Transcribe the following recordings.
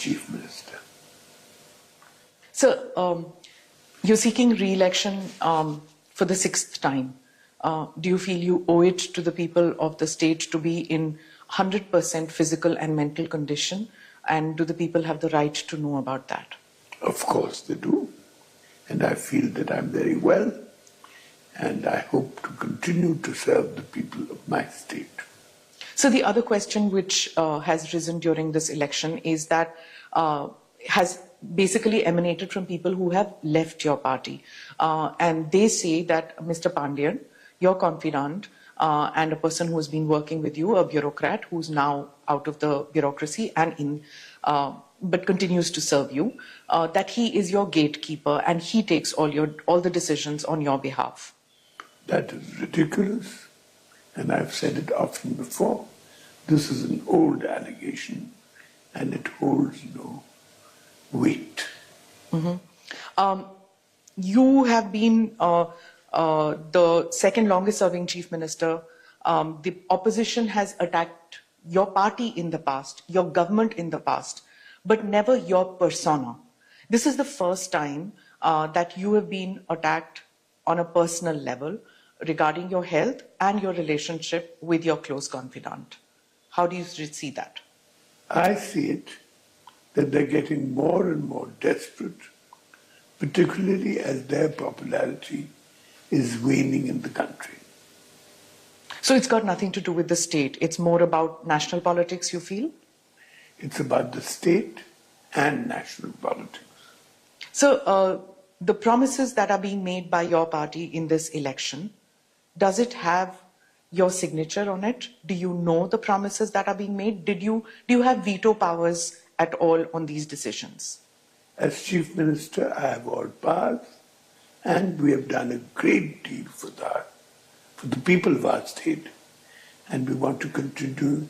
Chief Minister. So, you're seeking re-election for the 6th time. Do you feel you owe it to the people of the state to be in 100% physical and mental condition? And do the people have the right to know about that? Of course they do. And I feel that I'm very well. And I hope to continue to serve the people of my state. So the other question which has risen during this election is that has basically emanated from people who have left your party. And they say that Mr. Pandian, your confidant, and a person who has been working with you, a bureaucrat who's now out of the bureaucracy and in, but continues to serve you, that he is your gatekeeper and he takes all the decisions on your behalf. That is ridiculous, and I've said it often before. This is an old allegation, and it holds no weight. Mm-hmm. You have been the second longest serving chief minister. The opposition has attacked your party in the past, your government in the past, but never your persona. This is the first time that you have been attacked on a personal level regarding your health and your relationship with your close confidant. How do you see that? I see it that they're getting more and more desperate, particularly as their popularity is waning in the country. So it's got nothing to do with the state. It's more about national politics, you feel? It's about the state and national politics. So the promises that are being made by your party in this election, does it have your signature on it? Do you know the promises that are being made? Do you have veto powers at all on these decisions? As Chief Minister, I have all powers, and we have done a great deal for the people of our state, and we want to continue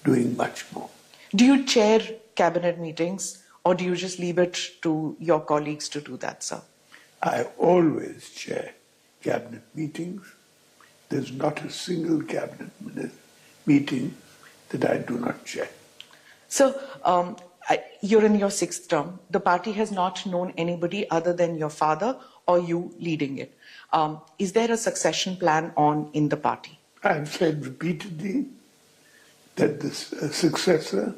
doing much more. Do you chair cabinet meetings, or do you just leave it to your colleagues to do that, sir? I always chair cabinet meetings. There's not a single cabinet meeting that I do not chair. So, you're in your 6th term. The party has not known anybody other than your father or you leading it. Is there a succession plan on in the party? I've said repeatedly that the successor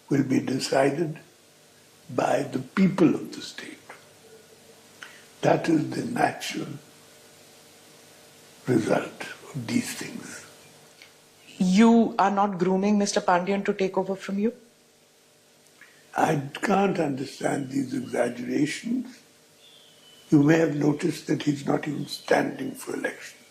will be decided by the people of the state. That is the natural result of these things. You are not grooming Mr. Pandian to take over from you? I can't understand these exaggerations. You may have noticed that he's not even standing for elections.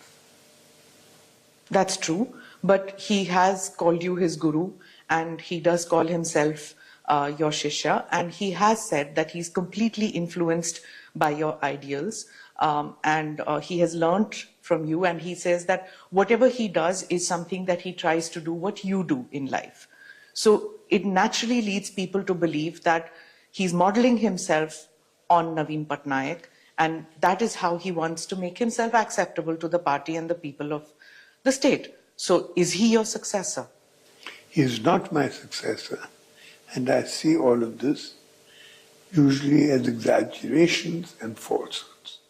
That's true, but he has called you his guru and he does call himself your Shishya, and he has said that he's completely influenced by your ideals and he has learnt from you, and he says that whatever he does is something that he tries to do what you do in life. So it naturally leads people to believe that he's modeling himself on Naveen Patnaik, and that is how he wants to make himself acceptable to the party and the people of the state. So is he your successor? He is not my successor, and I see all of this usually as exaggerations and falsehoods.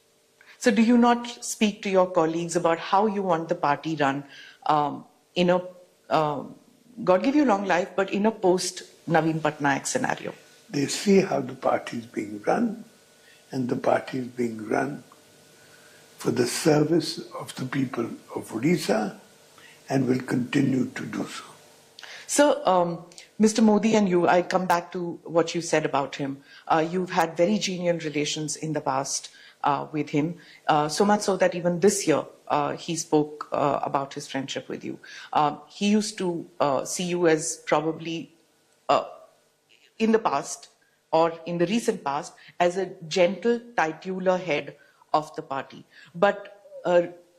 So do you not speak to your colleagues about how you want the party run in a, God give you long life, but in a post-Naveen Patnaik scenario? They see how the party is being run, and the party is being run for the service of the people of Odisha and will continue to do so. So, Mr. Modi and you, I come back to what you said about him. You've had very genial relations in the past with him, so much so that even this year he spoke about his friendship with you. He used to see you as probably in the past or in the recent past as a gentle titular head of the party. But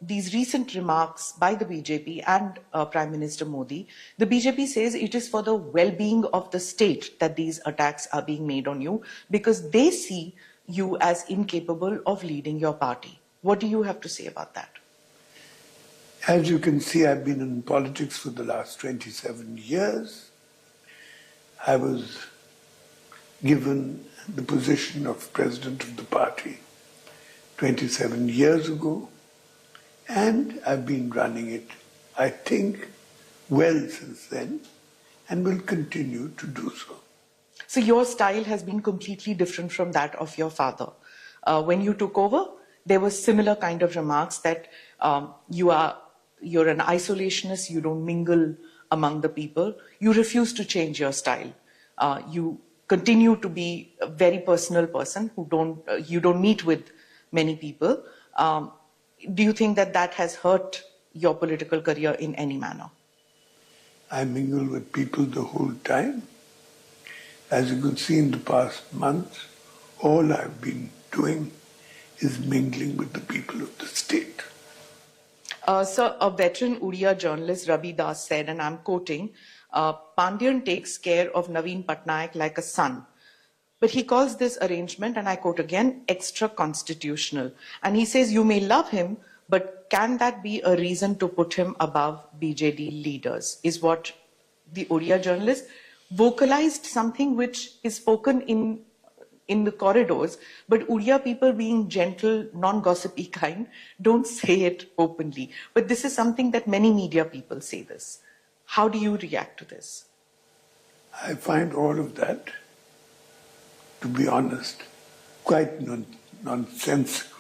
these recent remarks by the BJP and Prime Minister Modi, the BJP says it is for the well-being of the state that these attacks are being made on you, because they see you as incapable of leading your party. What do you have to say about that? As you can see, I've been in politics for the last 27 years. I was given the position of president of the party 27 years ago, and I've been running it, I think, well since then, and will continue to do so. So your style has been completely different from that of your father. When you took over, there was similar kind of remarks that you're an isolationist, you don't mingle among the people, you refuse to change your style. You continue to be a very personal person you don't meet with many people. Do you think that has hurt your political career in any manner? I mingle with people the whole time. As you could see in the past months, all I've been doing is mingling with the people of the state. Sir, a veteran Odia journalist, Ravi Das, said, and I'm quoting, Pandian takes care of Naveen Patnaik like a son. But he calls this arrangement, and I quote again, extra-constitutional. And he says, you may love him, but can that be a reason to put him above BJD leaders? Is what the Odia journalist vocalized, something which is spoken in the corridors, but Odia people, being gentle, non-gossipy kind, don't say it openly. But this is something that many media people say this. How do you react to this? I find all of that, to be honest, quite nonsensical.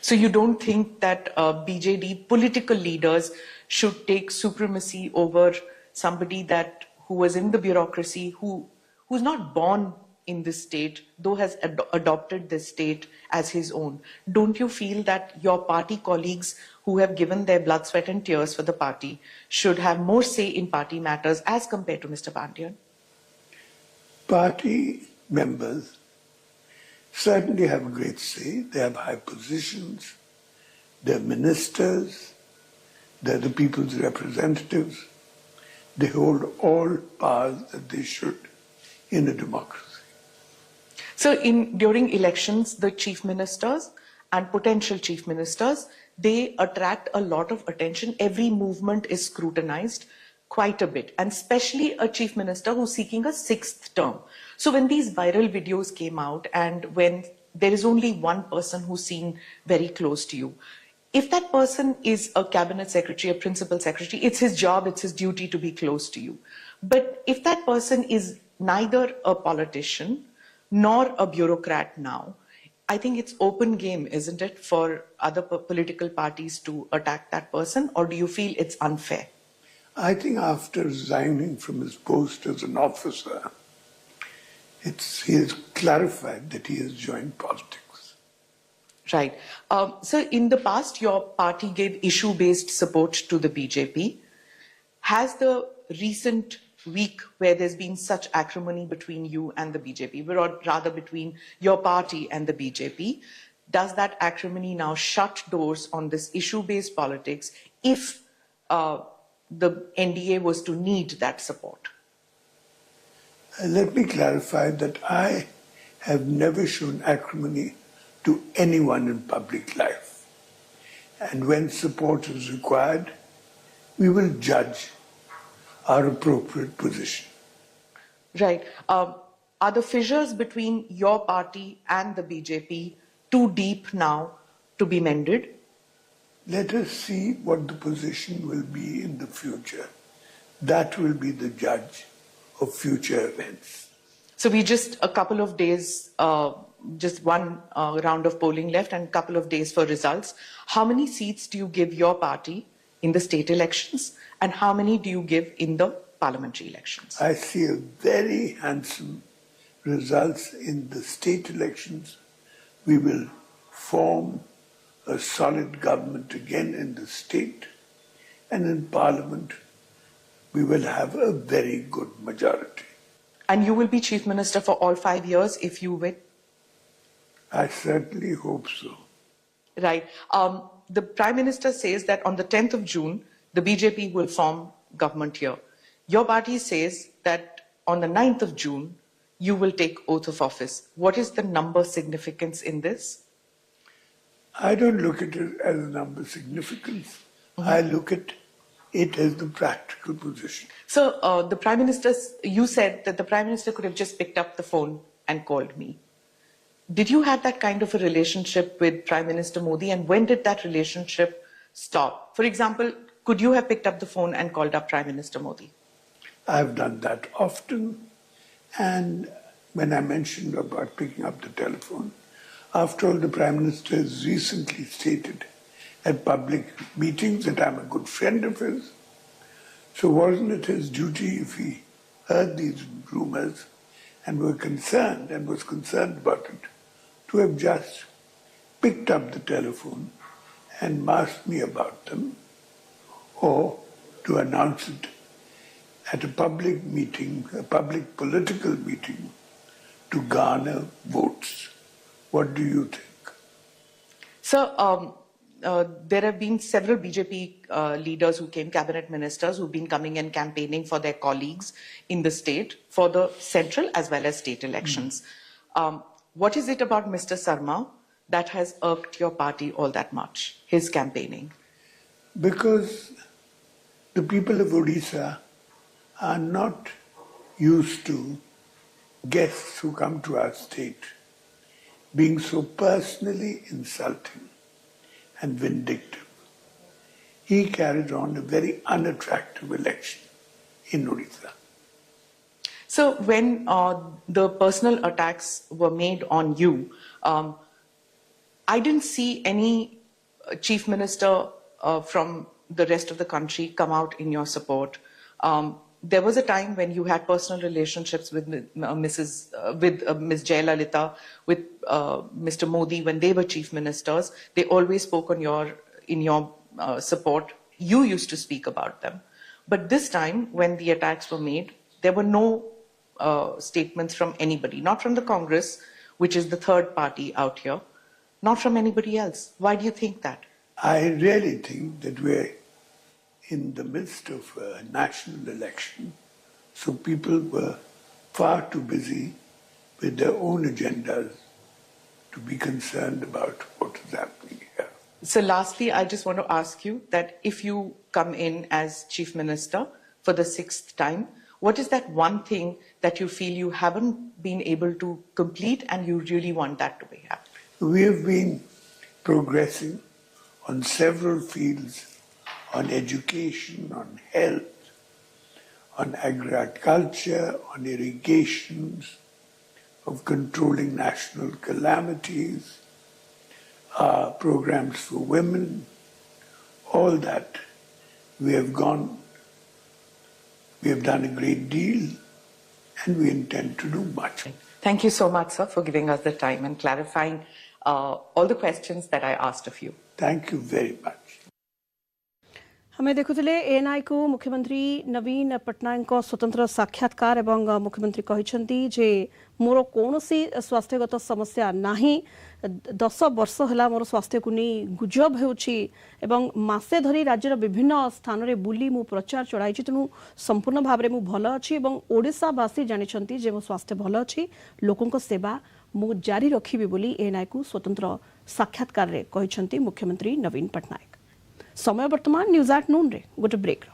So you don't think that BJD political leaders should take supremacy over somebody who was in the bureaucracy, who's not born in this state, though has adopted this state as his own? Don't you feel that your party colleagues who have given their blood, sweat and tears for the party should have more say in party matters as compared to Mr. Pandian? Party members certainly have a great say. They have high positions. They're ministers. They're the people's representatives. They hold all powers that they should in a democracy. So during elections, the chief ministers and potential chief ministers, they attract a lot of attention. Every movement is scrutinized quite a bit, and especially a chief minister who's seeking a 6th term. So when these viral videos came out, and when there is only one person who's seen very close to you, if that person is a cabinet secretary, a principal secretary, it's his job, it's his duty to be close to you. But if that person is neither a politician nor a bureaucrat now, I think it's open game, isn't it, for other political parties to attack that person? Or do you feel it's unfair? I think after resigning from his post as an officer, he has clarified that he has joined politics. Right. So in the past, your party gave issue-based support to the BJP. Has the recent week where there's been such acrimony between you and the BJP, or rather between your party and the BJP, does that acrimony now shut doors on this issue-based politics if the NDA was to need that support? Let me clarify that I have never shown acrimony to anyone in public life. And when support is required, we will judge our appropriate position. Right. Are the fissures between your party and the BJP too deep now to be mended? Let us see what the position will be in the future. That will be the judge of future events. So we just a couple of days, just one round of polling left and a couple of days for results. How many seats do you give your party in the state elections, and how many do you give in the parliamentary elections? I see a very handsome results in the state elections. We will form a solid government again in the state, and in parliament we will have a very good majority. And you will be chief minister for all 5 years if you win? I certainly hope so. Right. The Prime Minister says that on the 10th of June, the BJP will form government here. Your party says that on the 9th of June, you will take oath of office. What is the number significance in this? I don't look at it as a number significance. I look at It is the practical position. So the Prime Minister, you said that the Prime Minister could have just picked up the phone and called me. Did you have that kind of a relationship with Prime Minister Modi, and when did that relationship stop? For example, could you have picked up the phone and called up Prime Minister Modi? I've done that often, and when I mentioned about picking up the telephone, after all, the Prime Minister has recently stated at public meetings that I'm a good friend of his. So wasn't it his duty, if he heard these rumors and was concerned about it, to have just picked up the telephone and asked me about them, or to announce it at a public meeting, a public political meeting, to garner votes? What do you think? So there have been several BJP leaders who came, cabinet ministers, who've been coming and campaigning for their colleagues in the state for the central as well as state elections. What is it about Mr. Sarma that has irked your party all that much, his campaigning? Because the people of Odisha are not used to guests who come to our state being so personally insulting and vindictive. He carried on a very unattractive election in Odisha. So when the personal attacks were made on you, I didn't see any chief minister from the rest of the country come out in your support. There was a time when you had personal relationships with Ms. Jayalalitha, with Mr. Modi when they were chief ministers. They always spoke in your support. You used to speak about them. But this time, when the attacks were made, there were no statements from anybody, not from the Congress, which is the third party out here, not from anybody else. Why do you think that? I really think that we're in the midst of a national election, so people were far too busy with their own agendas to be concerned about what is happening here. So lastly, I just want to ask you that if you come in as Chief Minister for the 6th time, what is that one thing that you feel you haven't been able to complete and you really want that to be happening? We have been progressing on several fields, on education, on health, on agriculture, on irrigations, of controlling national calamities, programs for women, all that. We have done a great deal, and we intend to do much. Thank you so much, sir, for giving us the time and clarifying all the questions that I asked of you. Thank you very much. हमें देखुले ANI को मुख्यमंत्री नवीन पट्टनायक स्वतंत्र साक्षात्कार एवं मुख्यमंत्री कहते जे मोर कौन स्वास्थ्यगत समस्या नाही 10 वर्ष है मोर स्वास्थ्य को नहीं गुजब होसे धरी राज्यर विभिन्न स्थान में बुली मु प्रचार चढ़ाई तेणु संपूर्ण भाव में भल अच्छी ओडिशावासी जानते जे मो स्वास्थ्य भल अच्छी लोकों सेवा मु जारी रखी बोली एएनआई को स्वतंत्र साक्षात्कार कहते मुख्यमंत्री नवीन पट्टनायक। समय वर्तमान न्यूज एट नून रे गोटे ब्रेक।